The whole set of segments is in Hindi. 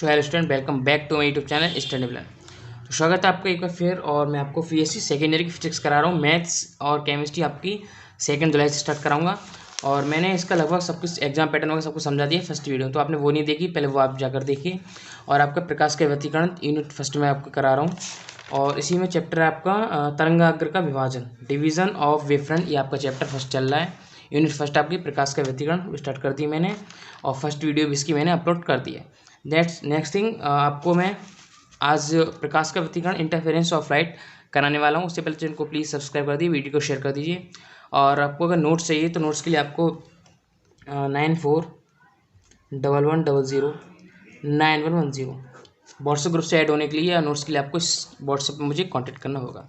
So hello student, welcome back to my YouTube channel study plan. तो स्वागत है आपका एक बार फिर। और मैं आपको बीएससी सेकेंड ईयर की फिजिक्स करा रहा हूँ। मैथ्स और केमिस्ट्री आपकी 2 जुलाई से स्टार्ट कराऊंगा। और मैंने इसका लगभग सब कुछ एग्जाम पैटर्न वगैरह सब कुछ समझा दिया फर्स्ट वीडियो। तो आपने वो नहीं देखी, पहले वो आप जाकर देखिए। और आपका प्रकाश का व्यतिकरण यूनिट फर्स्ट में आपको करा रहा हूँ। और इसी में चैप्टर है आपका तरंगाग्र का विभाजन, डिवीजन ऑफ वेवफ्रंट। ये आपका चैप्टर फर्स्ट चल रहा है। यूनिट फर्स्ट आपकी प्रकाश का व्यतिकरण स्टार्ट कर दी मैंने, और फर्स्ट वीडियो भी इसकी मैंने अपलोड कर दी है। नेक्स्ट थिंग, आपको मैं आज प्रकाश का व्यतिकरण, इंटरफेरेंस ऑफ लाइट कराने वाला हूँ। उससे पहले चैनल को प्लीज़ सब्सक्राइब कर दीजिए, वीडियो को शेयर कर दीजिए। और आपको अगर नोट्स चाहिए तो नोट्स के लिए आपको 9411009110 व्हाट्सएप ग्रुप से ऐड होने के लिए, या नोट्स के लिए आपको इस व्हाट्सएप पर मुझे कॉन्टैक्ट करना होगा।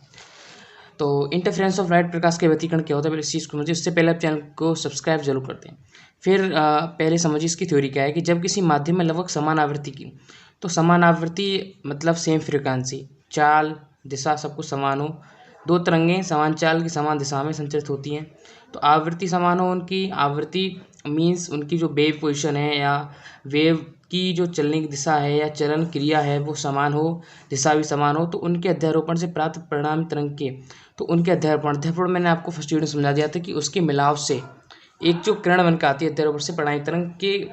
तो इंटरफेरेंस ऑफ लाइट, प्रकाश के व्यतिकरण क्या होता है, पहले इस चीज़ को समझिए। उससे पहले आप चैनल को सब्सक्राइब जरूर करते हैं। फिर पहले समझिए इसकी थ्योरी क्या है कि जब किसी माध्यम में लगभग समान आवृत्ति की, तो समान आवृत्ति मतलब सेम फ्रिक्वेंसी, चाल, दिशा सब कुछ समान हो, दो तरंगें समान चाल की समान दिशा में संचरित होती हैं, तो आवृत्ति समान हो उनकी। आवृत्ति मीन्स उनकी जो वेव पोजिशन है या वेव की जो चलने की दिशा है या चलन क्रिया है वो समान हो, दिशा भी समान हो, तो उनके अध्यारोपण से प्राप्त परिणामी तरंग के, तो उनके अध्यारोपण मैंने आपको फर्स्ट वीडियो में समझा दिया था कि उसके मिलाव से एक जो किरण बनकर आती है अध्यारोपण से परिणामी तरंग के,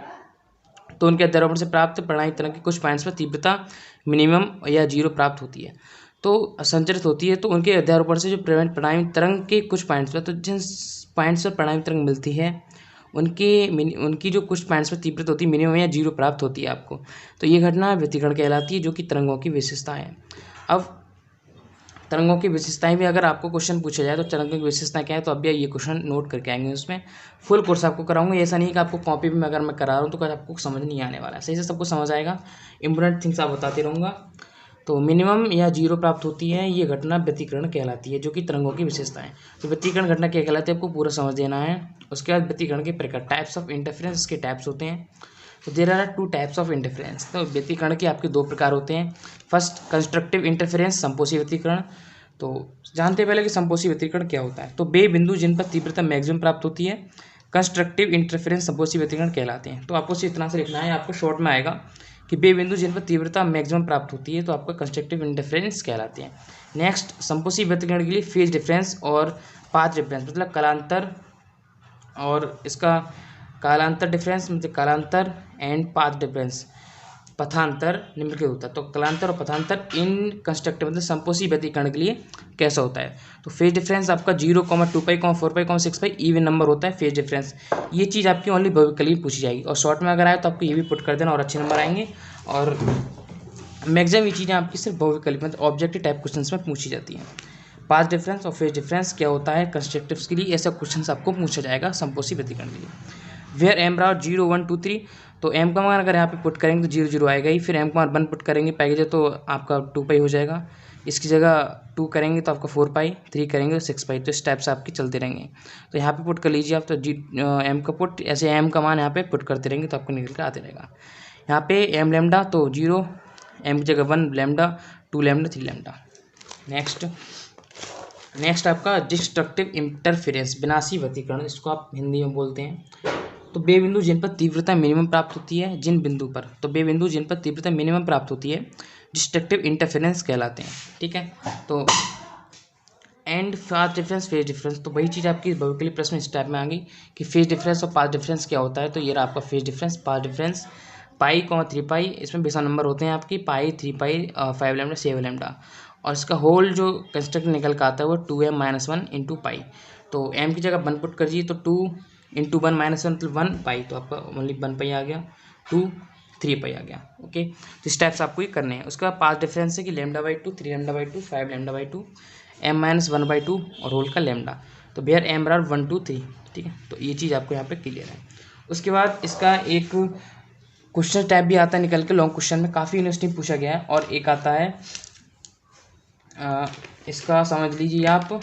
तो उनके अध्यारोपण से प्राप्त परिणामी तरंग के कुछ पॉइंट्स पर तीव्रता मिनिमम या 0 प्राप्त होती है, तो संचरित होती है। तो उनके अध्यारोपण से जो परिणामी तरंग के कुछ पॉइंट्स पर, तो जिन पॉइंट्स पर परिणामी तरंग मिलती है उनकी जो कुछ पॉइंट्स पर तीव्रता होती है मिनिमम या 0 प्राप्त होती है आपको, तो ये घटना व्यतिकरण कहलाती है, जो कि तरंगों की विशेषताएं हैं। अब तरंगों की विशेषताएं भी अगर आपको क्वेश्चन पूछा जाए तो तरंगों की विशेषताएं क्या है, तो अभी ये क्वेश्चन नोट करके आएंगे। उसमें फुल कोर्स आपको कराऊंगा। ऐसा नहीं कि आपको कॉपी में अगर मैं करा रहा हूँ तो आपको समझ नहीं आने वाला है, सही से सबको समझ आएगा। इंपॉर्टेंट थिंग्स आप बताते रहूँगा। तो मिनिमम या 0 प्राप्त होती है, ये घटना व्यतिकरण कहलाती है, जो कि तरंगों की विशेषताएं। तो व्यतिकरण घटना क्या कहलाती है आपको पूरा समझ देना है। उसके बाद व्यतिकरण के प्रकार, टाइप्स ऑफ इंटरफेरेंस, इसके टाइप्स होते हैं। तो there are 2 types of interference. तो व्यतिकरण के आपके 2 प्रकार होते हैं। फर्स्ट कंस्ट्रक्टिव इंटरफेरेंस, संपोषी व्यतिकरण। तो जानते हैं पहले कि संपोषी व्यतिकरण क्या होता है। तो बे बिंदु जिन पर तीव्रता मैक्सिमम प्राप्त होती है कंस्ट्रक्टिव इंटरफेरेंस संपोषी व्यतिकरण कहलाते हैं। तो आपको सिर्फ इतना से लिखना है, आपको शॉर्ट में आएगा कि बे बिंदु जिन पर तीव्रता मैक्सिमम प्राप्त होती है तो आपका कंस्ट्रक्टिव इंटरफेरेंस कहलाते हैं। नेक्स्ट, संपोषी व्यतिकरण के लिए फेज डिफरेंस और पाथ डिफरेंस मतलब कालांतर, और इसका कालांतर डिफरेंस मतलब कालांतर एंड पाथ डिफरेंस, पथांतर निम्नलिखित होता है। तो कालांतर और पथांतर इन कंस्ट्रक्टिव मतलब संपोषी व्यतिकरण के लिए कैसा होता है। तो फेज डिफरेंस आपका 0, 2 पाई, 4 पाई, 6 पाई इवन नंबर होता है फेज डिफरेंस। ये चीज़ आपकी ओनली भविकली पूछी जाएगी, और शॉर्ट में अगर आए तो आपको ये भी पुट कर देना और अच्छे नंबर आएंगे। और मैक्सिमम ये चीज़ें आपकी सिर्फ भविकली मतलब ऑब्जेक्टिव टाइप क्वेश्चन में पूछी जाती हैं। पाथ डिफरेंस और फेज डिफरेंस क्या होता है कंस्ट्रक्टिव्स के लिए, ऐसा क्वेश्चन आपको पूछा जाएगा संपोषी व्यतिकरण के लिए। वेयर एम बराबर 0, 1, 2, 3, तो एम का मान अगर यहाँ पे पुट करेंगे तो 0, 0 आएगा ही। फिर एम का मान 1 पुट करेंगे पाई की जगह तो आपका 2 पाई हो जाएगा। इसकी जगह 2 करेंगे तो आपका 4 पाई, 3 करेंगे तो 6 पाई। तो इस टाइप से आपके चलते रहेंगे। तो यहाँ पे पुट कर लीजिए आप, तो एम का पुट ऐसे एम का मान यहाँ पे पुट करते रहेंगे तो आपको निकल कर आते रहेगा। यहाँ पे एम लैम्डा तो 0, एम की जगह 1 लैम्डा, 2 लैम्डा, 3 लैम्डा। नेक्स्ट आपका डिस्ट्रक्टिव इंटरफेरेंस, विनाशी व्यतिकरण, इसको आप हिंदी में बोलते हैं। तो बे बिंदु जिन पर तीव्रता मिनिमम प्राप्त होती है, जिन बिंदु पर, तो बे बिंदु जिन पर तीव्रता मिनिमम प्राप्त होती है डिस्ट्रक्टिव इंटरफेरेंस कहलाते हैं। ठीक है। तो and path difference, phase difference, तो वही चीज़ आपकी भविकली प्रश्न इस टाइप में आ गई कि फेज डिफरेंस और पाथ डिफरेंस क्या होता है। तो ये रहा आपका फेज डिफरेंस, पाथ डिफरेंस, पाई, 3 पाई, इसमें बेसा नंबर होते हैं आपकी पाई, 3 पाई, 5 लैम्डा, 7 लैम्डा, और इसका होल जो कंस्ट्रक्ट निकल कर आता है वो 2m-1 इंटू पाई। तो m की जगह 1 पुट कर दीजिए तो 2 इंटू 1 -1 मतलब 1 पाई, तो आपका ओनली 1 पाई आ गया, 2 3 पाई आ गया। ओके, तो इस टाइप से आपको ये करने हैं। उसके बाद पाथ डिफरेंस है कि λ/2, 3 λ/2, 5 λ/2, m-1/2 और होल का लैम्डा। तो बेयर m बराबर 1, 2, 3। ठीक है, तो ये चीज़ आपको यहाँ पे क्लियर है। उसके बाद इसका एक क्वेश्चन टाइप भी आता है निकल के, लॉन्ग क्वेश्चन में काफ़ी यूनिवर्सिटी में पूछा गया है। और एक आता है इसका समझ लीजिए आप,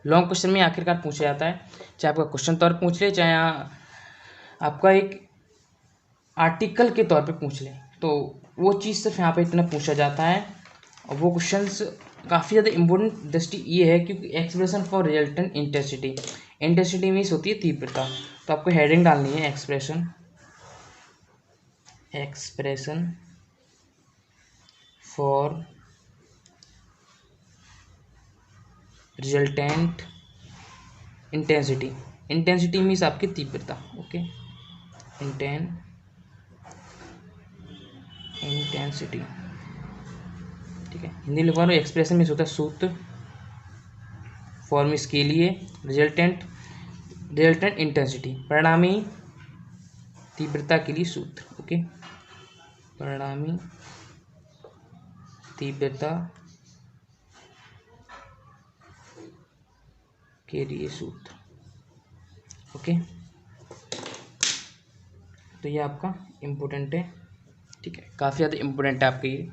लॉन्ग क्वेश्चन में आखिरकार पूछा जाता है, चाहे आपका क्वेश्चन तौर पर पूछ ले चाहे आपका एक आर्टिकल के तौर पे पूछ ले, तो वो चीज़ सिर्फ यहाँ पे इतना पूछा जाता है। और वो क्वेश्चंस काफ़ी ज़्यादा इम्पोर्टेंट दृष्टि ये है क्योंकि expression for resultant intensity, intensity means होती है तीव्रता। तो आपको हेडिंग डालनी है expression for resultant intensity. Intensity means आपकी तीव्रता। ओके, इंटेंसिटी, ठीक है। हिंदी लिखवा लो। एक्सप्रेशन मीन्स होता है सूत्र, फॉर्म इसके लिए रिजल्टेंट इंटेंसिटी, परिणामी तीव्रता के लिए सूत्र। ओके, परिणामी तीव्रता के लिए सूत्र। ओके, तो ये आपका इम्पोर्टेंट है, ठीक है, काफ़ी ज़्यादा इम्पोर्टेंट है आपके ये।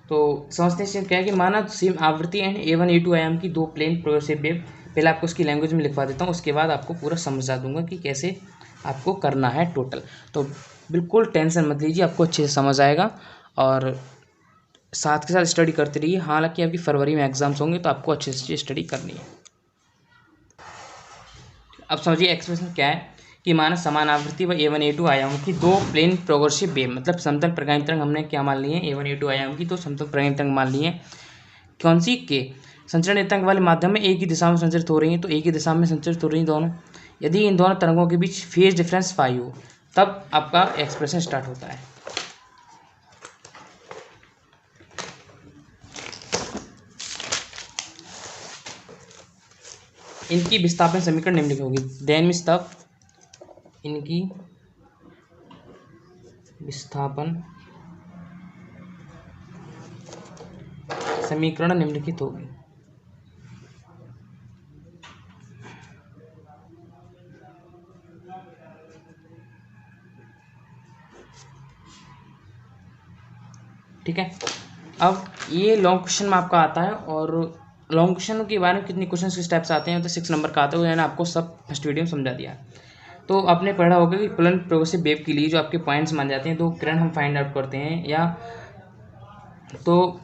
तो समझते हैं क्या है कि माना सेम आवृत्ति एंड A1 A2 आयाम की दो प्लेन प्रोग्रेसिव वेव। पहले आपको उसकी लैंग्वेज में लिखवा देता हूँ, उसके बाद आपको पूरा समझा दूंगा कि कैसे आपको करना है टोटल। तो बिल्कुल टेंशन मत लीजिए, आपको अच्छे से समझ आएगा और साथ के साथ स्टडी करते रहिए। हालांकि आपकी फरवरी में एग्जाम्स होंगे तो आपको अच्छे से स्टडी करनी है। अब समझिए एक्सप्रेशन क्या है कि माना समान आवृत्ति व A1 A2 आयामों की दो प्लेन प्रोग्रेसिव वेव, मतलब समतल प्रगामी तरंग हमने क्या मान ली है, A1 A2 आयाम की तो समतल प्रगामी तरंग मान ली है। कौन सी के संचरण निर्देशांक वाले माध्यम में एक ही दिशा में संचरित हो रही है, तो एक ही दिशा में संचरित हो रही है दोनों। यदि इन दोनों तरंगों के बीच फेज डिफरेंस फाई हो, तब आपका एक्सप्रेशन स्टार्ट होता है। इनकी विस्थापन समीकरण निम्नलिखित होगी। देन मीन्स तब इनकी विस्थापन समीकरण निम्नलिखित होगी। ठीक है, अब ये लॉन्ग क्वेश्चन में आपका आता है और लॉन्ग क्वेश्चन के बारे में कितने क्वेश्चन किस टाइप से आते हैं तो 6 नंबर का आता है, मैंने आपको सब फर्स्ट वीडियो में समझा दिया। तो आपने पढ़ा होगा कि प्लेन प्रोग्रेसिव वेव के लिए जो आपके पॉइंट्स मान जाते हैं, तो किरण हम फाइंड आउट करते हैं, या तो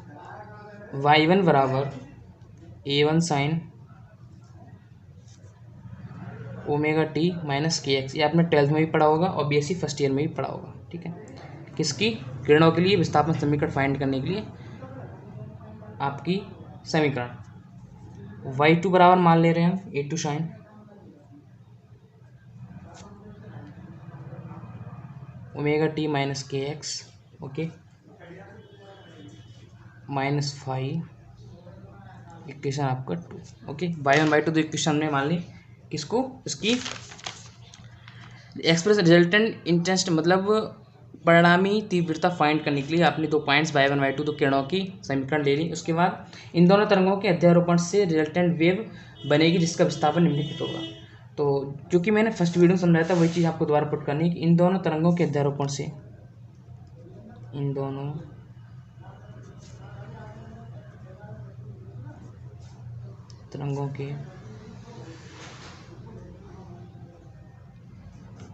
y1 बराबर A1 sine omega T minus के एक्स, ये आपने 12th में भी पढ़ा होगा और BSc फर्स्ट ईयर में भी पढ़ा होगा। ठीक है, किसकी किरणों के लिए विस्थापन समीकरण फाइंड करने के लिए आपकी समीकरण y2 बराबर मान ले रहे हैं हम A2 sine omega T minus के एक्स, ओके, माइनस 5 इक्वेशन आपका 2। ओके, y1 y2 दो इक्वेशन हमने मान ली। किसको, इसकी एक्सप्रेस रिजल्टेंट इंटेंसिटी मतलब परिणामी तीव्रता फाइंड करने के लिए आपने दो पॉइंट्स y1 y2 दो किरणों की समीकरण ले ली। उसके बाद इन दोनों तरंगों के अध्यारोपण से रिजल्टेंट वेव बनेगी जिसका विस्थापन निम्नलिखित होगा। तो जो कि मैंने फर्स्ट वीडियो में समझाया था वही चीज़ आपको दोबारा पुट करनी है कि इन दोनों तरंगों के अध्यारोपण से, इन दोनों तरंगों के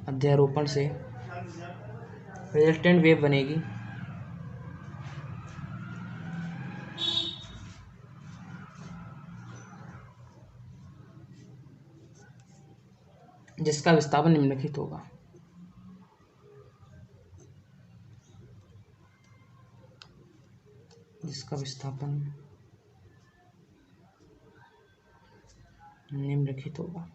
अध्यारोपण से रिजल्टेंट वेव बनेगी जिसका विस्थापन निम्नलिखित होगा। जिसका विस्थापन निम्नलिखित होगा।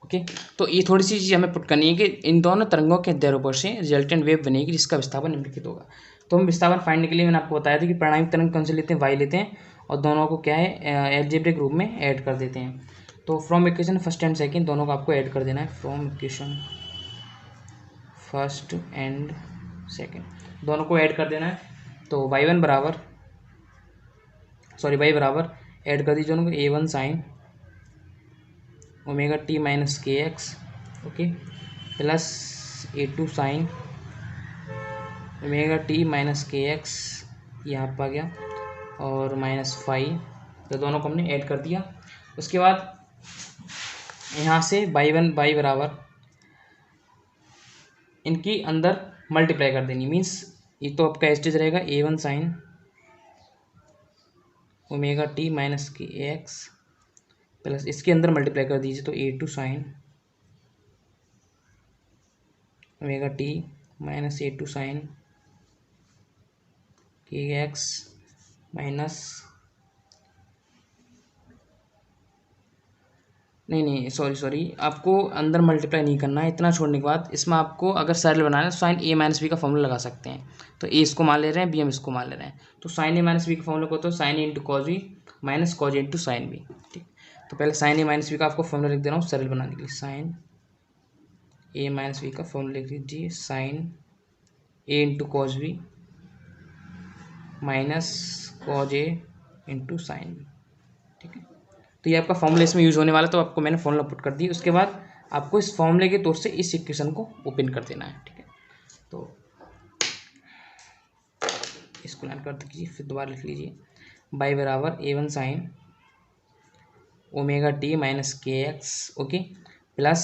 ओके, तो ये थोड़ी सी चीज़ हमें पुट करनी है कि इन दोनों तरंगों के अध्यारोपण से रिजल्टेंट वेव बनेगी जिसका विस्थापन निम्नलिखित होगा। तो हम विस्थापन फाइंड के लिए मैंने आपको बताया था कि परिणामी तरंग कौन से लेते हैं, y लेते हैं और दोनों को क्या है एल्जेब्रिक रूप में ऐड कर देते हैं। तो from equation first and second दोनों को आपको ऐड कर देना है। From equation first and second दोनों को ऐड कर देना है। तो y1 बराबर y बराबर ऐड कर दीजिए दोनों को A1 sine omega T minus के X, okay, plus A2 sine omega T minus के एक्स यहाँ पर आ गया और माइनस 5, तो दोनों को हमने ऐड कर दिया। उसके बाद यहाँ से y1 y बराबर इनकी अंदर मल्टीप्लाई कर देनी, मीन्स ये तो आपका स्टेज रहेगा A1 sine omega T minus के एक्स प्लस इसके अंदर मल्टीप्लाई कर दीजिए तो A2 sine omega T minus A2 sine k x minus, नहीं सॉरी, आपको अंदर मल्टीप्लाई नहीं करना है। इतना छोड़ने के बाद इसमें आपको अगर सरल बनाना है तो साइन ए माइनस बी का फॉर्मूला लगा सकते हैं। तो ए इसको मान ले रहे हैं, बी हम इसको मान ले रहे हैं। तो साइन ए माइनस बी का फॉर्मूला को तो sine A into cos B minus cos A into sine B. ठीक, तो पहले साइन ए माइनस बी का आपको फॉर्मूला लिख दे रहा हूँ सरल बनाने के लिए। साइन ए माइनस बी का फॉर्मूला लिख लीजिए, sine A into cos B minus cos A into sine B. ठीक है, तो ये आपका फॉर्मूला इसमें यूज़ होने वाला, तो आपको मैंने फॉर्मूला पुट कर दिया। उसके बाद आपको इस फॉर्मूले के तौर से इस इक्वेशन को ओपन कर देना है। ठीक है, तो इसको लाइन कर दीजिए, फिर दोबारा लिख लीजिए बाई बराबर A1 sine omega T minus के एक्स, ओके, प्लस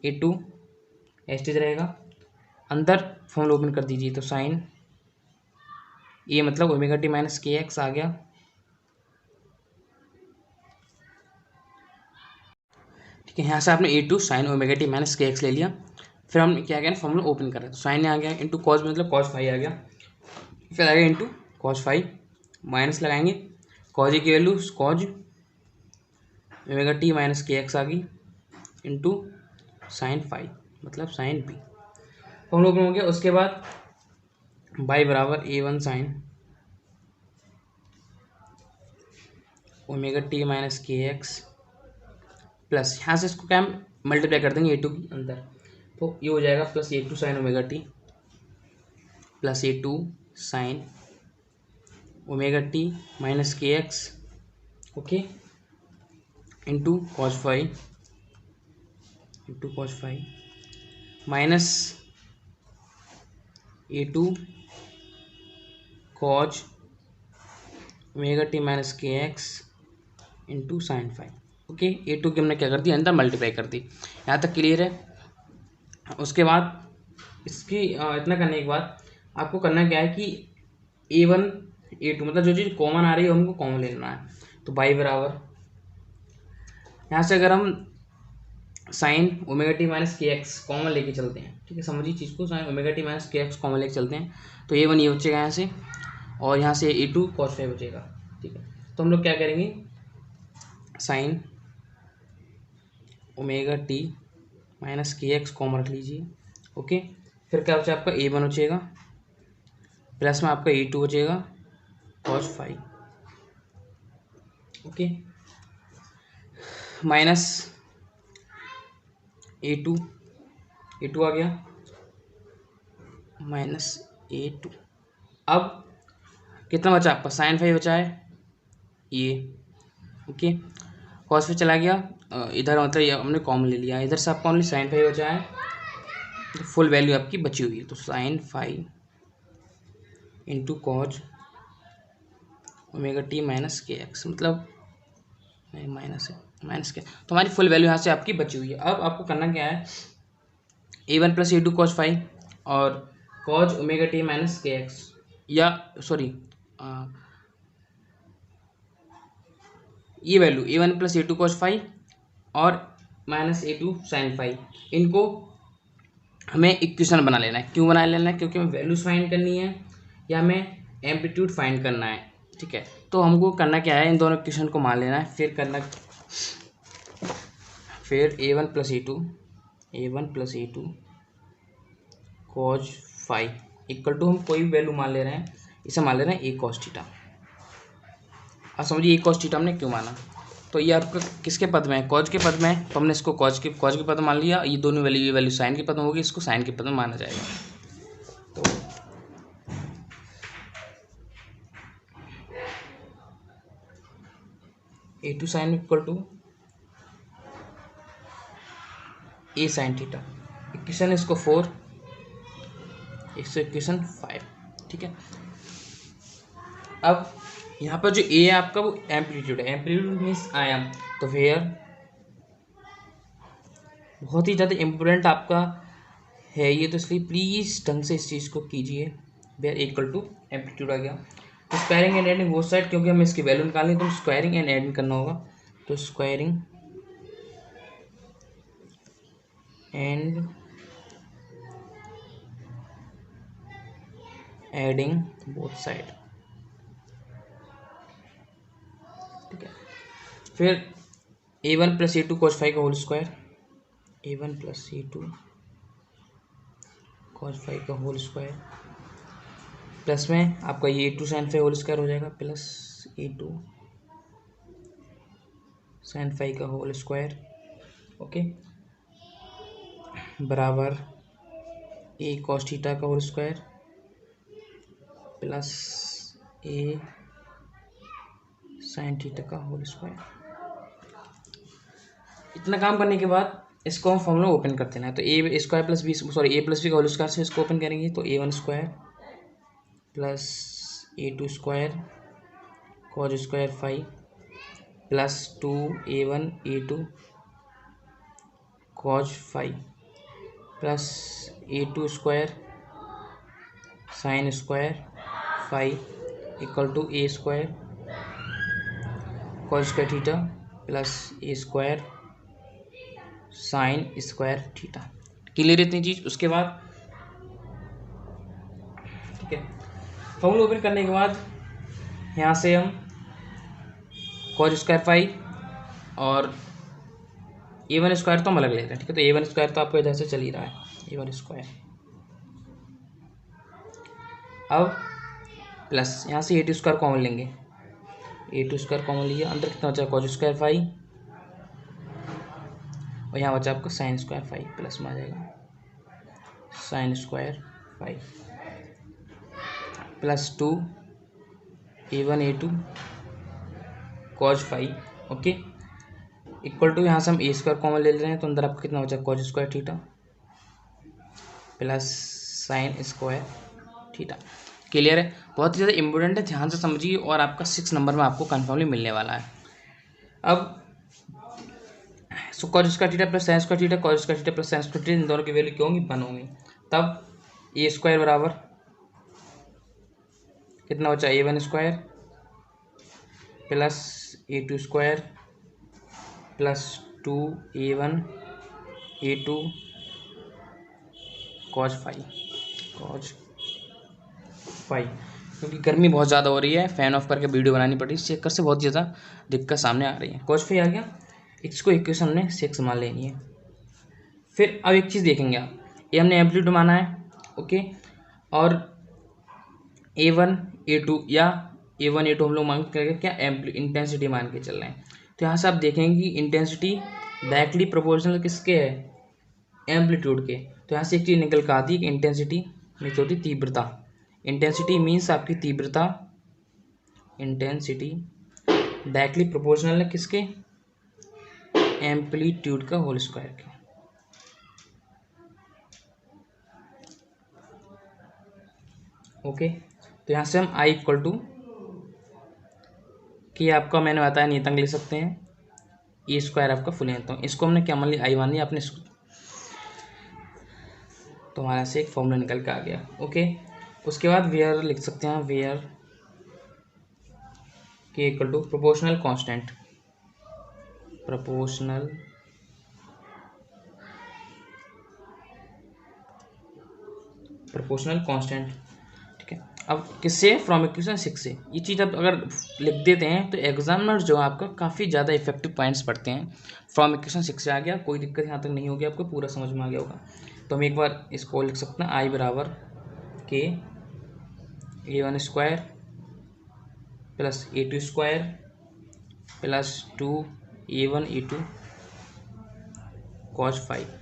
A2 एस्टेज रहेगा, अंदर फॉर्मूला ओपन कर दीजिए। तो साइन ए मतलब ओमेगा टी माइनस के एक्स आ गया, ठीक है। यहाँ से आपने A2 sine omega T minus के एक्स ले लिया। फिर हम क्या गया फॉर्मूला ओपन कर रहे हैं, तो साइन आ गया इंटू कॉस मतलब कॉस फाइव आ गया, फिर आ गया इंटू कॉस फाइव, माइनस लगाएंगे कॉज ए की value cause omega T minus के एक्स आ गई इंटू साइन फाइव मतलब साइन बी, फॉर्मूला ओपन हो गया। उसके बाद बाई बराबर A1 sine omega T minus के एक्स प्लस, यहाँ से इसको क्या हम मल्टीप्लाई कर देंगे A2 की अंदर, तो ये हो जाएगा plus A2 sine omega T plus A2 sine omega T minus के X, okay, into cos five minus A2 cos omega T minus के X into sine five, okay. A2 की हमने क्या कर दी, अंदर मल्टीप्लाई कर दी। यहाँ तक क्लियर है। उसके बाद इसकी इतना करने के बाद आपको करना क्या है कि A1 A2 मतलब जो चीज़ कॉमन आ रही है उनको कॉमन लेना है। तो बाई बराबर यहाँ से अगर हम साइन ओमेगा टी माइनस के एक्स कॉमन लेके चलते हैं, ठीक है, समझिए चीज़ को, साइन ओमेगा टी माइनस के एक्स कॉमन लेके चलते हैं, तो A1 ये बचेगा यहाँ से, और यहाँ से A2 कॉस फाइव बचेगा। ठीक है, तो हम लोग क्या करेंगे, साइन ओमेगा टी माइनस के एक्स कॉमन रख लीजिए, ओके। फिर क्या बचा आपका A1 बचेगा, प्लस में आपका A2 बचेगा cos phi, okay, minus A2 आ गया माइनस A2। अब कितना बचा आपका, साइन फाइव बचा है ये, ओके, कॉस पे चला गया इधर, मतलब ये हमने कॉमन ले लिया, इधर से आपका ओनली साइन फाइव बचा है, तो फुल वैल्यू आपकी बची हुई है। तो sine phi into cos omega T minus के एक्स मतलब माइनस के, तो हमारी फुल वैल्यू यहाँ से आपकी बची हुई है। अब आपको करना क्या है, A1 plus A2 cos five और कॉज ओमेगा टी माइनस के एक्स, या सॉरी ये value A1 plus A2 cos five और माइनस A2 साइन फाइव, इनको हमें इक्वेशन बना लेना है। क्यों बना लेना है, क्योंकि हमें वैल्यूज फाइंड करनी है या हमें एम्पलीट्यूड फाइंड करना है। ठीक है, तो हमको करना क्या है, इन दोनों इक्वेशन को मान लेना है, फिर A1 plus A2 cos phi equal to, हम कोई भी वैल्यू मान ले रहे हैं, इसे मान ले रहे हैं A कॉस थीटा। अब समझिए A कॉस थीटा हमने क्यों माना, तो ये आपका किसके पद में है, कॉज के पद में है, तो हमने इसको कॉज के पद में मान लिया। ये दोनों वैल्यू, ये वैल्यू साइन के पद में होगी, इसको साइन के पद में माना जाएगा। तो A2 sine equal to A sine theta, equation इसको 4, इसको इक्वेशन 5। ठीक है, अब यहाँ पर जो A है आपका वो एम्पलीट्यूड है, एम्पलीट्यूड मीन्स आयाम, तो वेयर बहुत ही ज़्यादा इम्पोर्टेंट आपका है ये, तो इसलिए प्लीज़ ढंग से इस चीज़ को कीजिए। वेयर इक्वल टू एम्पलीट्यूड आ गया, तो squaring and adding both side, क्योंकि हमें इसकी वैल्यू निकालनी है तो स्क्वायरिंग एंड एडिंग करना होगा। तो squaring and adding both side, फिर A1 plus A2 cos five का whole square, A1 plus A2 cos five का होल स्क्वायर, प्लस में आपका ये A2 sine five whole square हो जाएगा, प्लस A2 साइन फाइव का होल स्क्वायर, ओके, बराबर A कॉस थीटा का whole square plus A sine theta का होल स्क्वायर। इतना काम करने के बाद इसको हम फॉर्मूला ओपन कर देना है। तो A square plus B, sorry A plus B का होल स्क्वायर से इसको ओपन करेंगे तो A1 square plus A2 square cos square five plus 2A1 A2 cos five plus A2 square sine square five equal to A square cos square theta plus A square sine square theta. Clear इतनी चीज। उसके बाद ठीक है, फॉर्मूला ओपन करने के बाद यहाँ से हम कॉस स्क्वायर फाइव और A1 स्क्वायर तो हम अलग ले रहे हैं, ठीक है। तो A1 स्क्वायर तो आपको इधर से चल ही रहा है, A1 स्क्वायर। अब प्लस यहाँ से A2 स्क्वायर कॉमन लेंगे, A2 स्क्वायर कॉमन लिया, अंदर कितना बचा कॉस स्क्वायर फाइव और यहाँ बचा आपका साइन स्क्वायर फाइव, प्लस में आ जाएगा sine square five plus 2A1 A2 cos phi, okay, equal to यहाँ से हम A स्क्वायर कॉमन ले रहे हैं तो अंदर आपको कितना बचा cos square theta plus sine square theta. Clear है, बहुत ही ज़्यादा इंपॉर्टेंट है, ध्यान से समझिए और आपका 6 नंबर में आपको कन्फर्मली मिलने वाला है। अब so cos square theta plus sine square theta, cos square theta plus sine square theta, इन दोनों की वैल्यू क्या होंगी 1 होंगी। तब A स्क्वायर बराबर कितना बचा A1 square plus A2 square plus 2A1 A2 cos five. क्योंकि गर्मी बहुत ज़्यादा हो रही है, फ़ैन ऑफ करके वीडियो बनानी पड़ी, इस चक्कर से बहुत ज़्यादा दिक्कत सामने आ रही है। कॉस फाइव आ गया, इसको इक्वेशन हमने 6 मान लेनी है। फिर अब एक चीज़ देखेंगे आप, ये हमने एम्पलीट्यूड माना है, ओके, और A1 A2 या A1 A2 हम लोग मान करके क्या इंटेंसिटी मान के चल रहे हैं। तो यहाँ से आप देखेंगे कि इंटेंसिटी डायरेक्टली प्रोपोर्शनल किसके है, एम्पलीट्यूड के। तो यहाँ से एक चीज़ निकल कर आती है कि इंटेंसिटी में होती तीव्रता, इंटेंसिटी मीन्स आपकी तीव्रता, इंटेंसिटी डायरेक्टली प्रोपोर्शनल है किसके, एम्पलीट्यूड का होल स्क्वायर के। ओके, तो यहाँ से हम I इक्वल टू कि आपका मैंने बताया नियतांक ले सकते हैं, ए स्क्वायर आपका फुल नियतांक, इसको हमने क्या मान लिया I मान लिया आपने, तो हमारे से एक फॉर्मूला निकल के आ गया। ओके, उसके बाद वेयर लिख सकते हैं, where k equal to proportional constant, proportional constant, ठीक है। अब किससे, फ्रॉम इक्वेशन 6 से। ये चीज़ आप अगर लिख देते हैं तो एग्जामिनर जो आपका काफ़ी ज़्यादा इफेक्टिव पॉइंट्स पढ़ते हैं। फ्रॉम इक्वेशन 6 से आ गया, कोई दिक्कत यहाँ तक नहीं होगी, आपको पूरा समझ में आ गया होगा। तो हम एक बार इसको लिख सकते हैं, I बराबर के A1 square plus A2 square plus 2A1 A2 cos five.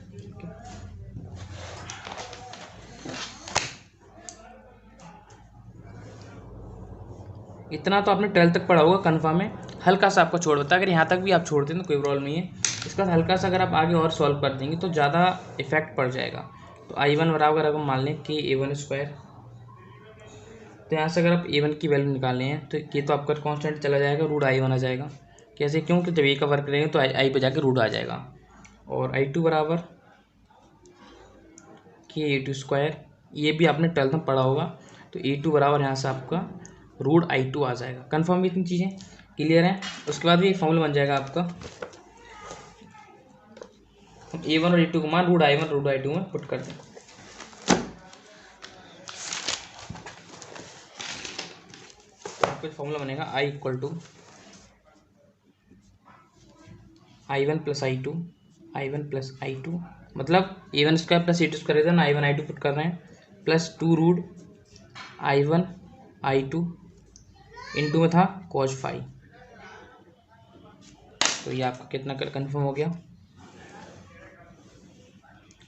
इतना तो आपने 12th तक पढ़ा होगा कन्फर्म है, हल्का सा आपको छोड़ देता है, अगर यहाँ तक भी आप छोड़ते हैं तो कोई प्रॉब्लम नहीं है। इसका हल्का सा अगर आप आगे और सॉल्व कर देंगे तो ज़्यादा इफेक्ट पड़ जाएगा। तो I1 बराबर अगर मान लें कि A1 स्क्वायर, तो यहाँ से अगर आप A1 की वैल्यू निकालने हैं तो ये तो आपका कांस्टेंट चला जाएगा, रूट I1 आ जाएगा। कैसे, क्योंकि जब ए का वर्क करेंगे तो I पे जाके रूट आ जाएगा। और I2 बराबर कि A2 स्क्वायर, ये भी आपने 12th में पढ़ा होगा। तो A2 बराबर यहाँ से आपका रूट I2 आ जाएगा। कन्फर्म इतनी चीज़ें क्लियर हैं। उसके बाद भी एक फॉर्मूला बन जाएगा आपका, A1 और A2 को मान रूट I1 रूट I2 में पुट कर दें। कुछ फॉर्मूला बनेगा I equal to I1 plus I2, I1 plus I2 मतलब A1 square plus A2 square इधर I1 I2 पुट कर रहे हैं plus 2 root I1 I2 into में था cos फाई। तो ये आपका कितना कर कन्फर्म हो गया।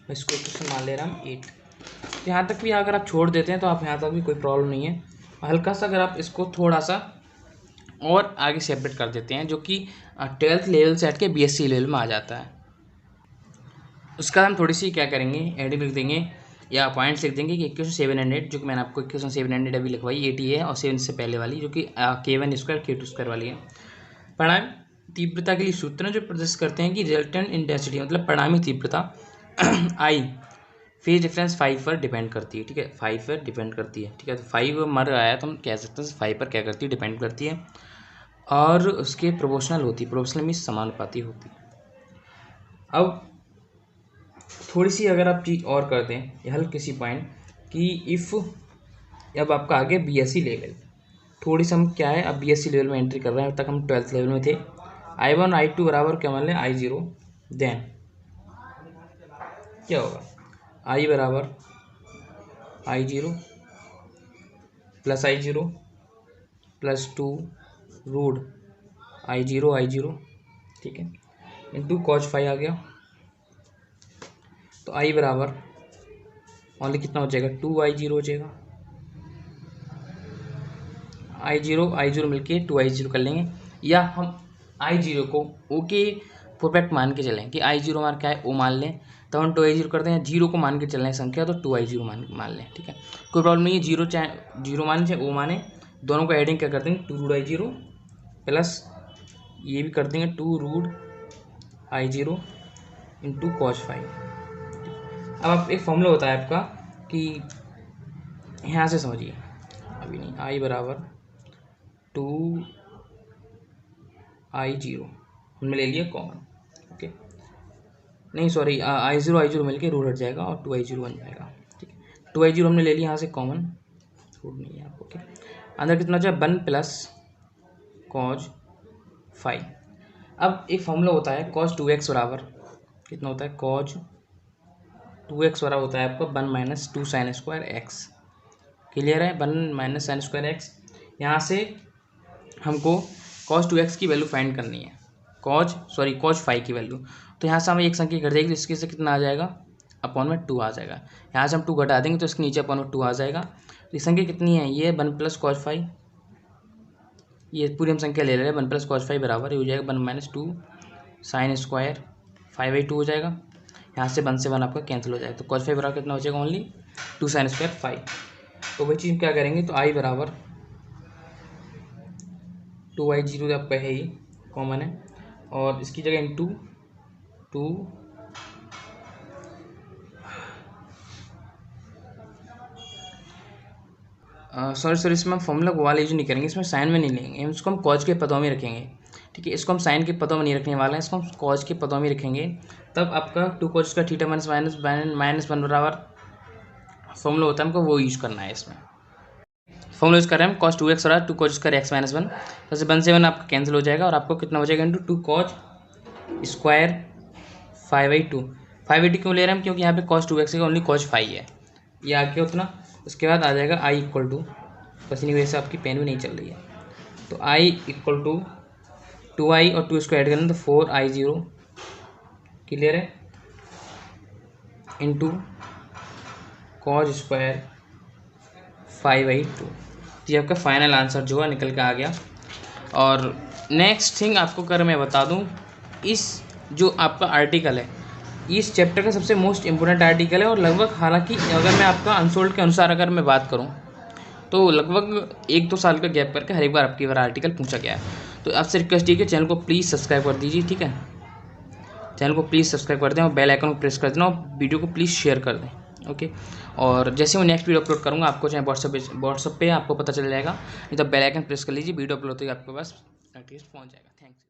इसको इक्वेशन मान ले रहा हम 8। तो यहाँ तक भी अगर आप छोड़ देते हैं तो आप यहाँ तक भी कोई प्रॉब्लम नहीं है। हल्का सा अगर आप इसको थोड़ा सा और आगे सेपरेट कर देते हैं जो कि 12th लेवल से हट के BSc लेवल में आ जाता है। उसका हम थोड़ी सी क्या करेंगे, एडिंग लिख देंगे या पॉइंट्स लिख देंगे कि इक्वेशन 7 एंड 8 जो कि मैंने आपको इक्वेशन 7 एंड 8 अभी लिखवाई 80 है और 7 से पहले वाली जो कि K1 स्क्वायर K2 स्क्वायर वाली है। परिणामी तीव्रता के लिए सूत्र जो प्रदर्शित करते हैं कि रिजल्टेंट इंटेंसिटी मतलब परिणामी तीव्रता I फेज डिफरेंस 5 पर डिपेंड करती है। ठीक है, 5 पर डिपेंड करती है। ठीक है, तो 5 मर आया तो हम कह सकते हैं 5 पर क्या करती है, डिपेंड करती है और उसके प्रोपोर्शनल होती है। प्रोपोर्शनल मीन्स समानुपाती होती है। अब थोड़ी सी अगर आप चीज़ और कर दें या हल्की सी पॉइंट कि इफ़ अब आपका आगे BSc लेवल थोड़ी सी हम क्या है अब BSc लेवल में एंट्री कर रहे हैं। अब तक हम 12th लेवल में थे। I1 I2 बराबर क्या मान लें I0, देन क्या होगा I बराबर I0 plus I0 plus 2 root I0 ठीक है इंटू cos फाई आ गया। तो I बराबर ओनली कितना हो जाएगा 2I0 हो जाएगा। I0 मिलके 2I0 कर लेंगे या हम I0 को ओके परफेक्ट मान के चलें कि I0 हमारा क्या है O मान लें तो हम 2I0 करते हैं। 0 को मान के चल रहे हैं संख्या तो 2I0 मान लें। ठीक है, कोई प्रॉब्लम नहीं है। 0 चाहे 0 माने चाहे O माने, दोनों को एडिंग क्या कर देंगे 2 रूट I0 प्लस ये भी कर देंगे 2 root I0 into cos phi. अब आप एक फॉर्मूला होता है आपका कि यहाँ से समझिए, अभी नहीं, I बराबर 2I0 हमने ले लिया कॉमन। ओके, नहीं सॉरी I0 मिलके रूट हट जाएगा और 2I0 बन जाएगा। ठीक है, 2I0 हमने ले लिया यहाँ से कॉमन, रूट नहीं है। ओके, अंदर कितना हो जाए 1 प्लस cos फाई। अब एक फॉर्मूला होता है cos 2x बराबर कितना होता है, cos 2x बराबर होता है आपका 1 minus 2 sine square x. Clear है, 1 माइनस साइन स्क्वायर एक्स। यहाँ से हमको cos 2x की वैल्यू फाइंड करनी है, cos फाई की वैल्यू। तो यहाँ से हमें एक संख्या घट जाएगी तो इसके से कितना आ जाएगा अपॉन में 2 आ जाएगा। यहाँ से हम 2 घटा देंगे तो इसके नीचे अपॉन में 2 आ जाएगा। तो ये संख्या कितनी है, ये 1 प्लस cos फाई, ये पूरी हम संख्या ले रहे हैं 1 प्लस cos फाई बराबर हो जाएगा 1 माइनस 2 साइन स्क्वायर 5/2 हो जाएगा। यहाँ से 1 से 1 आपका कैंसिल हो जाएगा तो cos फाई बराबर कितना हो जाएगा ओनली 2 साइन स्क्वायर 5। तो वही चीज़ क्या करेंगे तो I बराबर 2I0 आपका है ही कॉमन है और इसकी जगह इंटू 2 सॉरी इसमें हम फॉर्मूला को वाला यूज नहीं करेंगे, इसमें साइन में नहीं लेंगे, इसको हम कॉज के पदों में रखेंगे। ठीक है, इसको हम साइन के पदों में नहीं रखने वाले हैं, इसको हम कॉज के पदों में रखेंगे। तब आपका 2 cos का थीटा माइनस 1 बराबर फॉर्मूला होता है, हमको वो यूज करना है। इसमें फॉर्मूला यूज कर रहे हैं हम cos 2x और 2 cos स्क्वायर x माइनस 1, जैसे 1 से 1 आपका कैंसिल हो जाएगा और आपको कितना हो जाएगा इंटू 2 cos स्क्वायर 5/2 क्यों ले रहे हैं हम, क्योंकि यहाँ पे cos 2x का ओनली cos फाई है, ये आके उतना। उसके बाद आ जाएगा I इक्वल टू, बस इन्हीं वजह से आपकी पेन भी नहीं चल रही है, तो I इक्वल टू 2I और 2 इसको ऐड करें तो 4I0 क्लियर है इंटू cos स्क्वायर 5/2। ये आपका फाइनल आंसर जो है निकल के आ गया। और नेक्स्ट थिंग आपको कर मैं बता दूं, इस जो आपका आर्टिकल है इस चैप्टर का सबसे मोस्ट इम्पोर्टेंट आर्टिकल है और लगभग, हालांकि अगर मैं आपका अनसोल्ड के अनुसार अगर मैं बात करूं तो लगभग 1-2 साल का गैप करके हर एक बार आपकी बार आर्टिकल पूछा गया है। तो आपसे रिक्वेस्ट है कि चैनल को प्लीज़ सब्सक्राइब कर दीजिए। ठीक है, चैनल को प्लीज़ सब्सक्राइब कर दें और बेल आइकन को प्रेस कर देना और वीडियो को प्लीज़ शेयर कर दें। ओके, और जैसे मैं नेक्स्ट वीडियो अपलोड करूँगा आपको चाहे व्हाट्सएप पे आपको पता चल जाएगा, नहीं तो बेल आइकन प्रेस कर लीजिए, वीडियो अपलोड होते ही आपके पास एटलीस्ट पहुँच जाएगा। थैंक्स।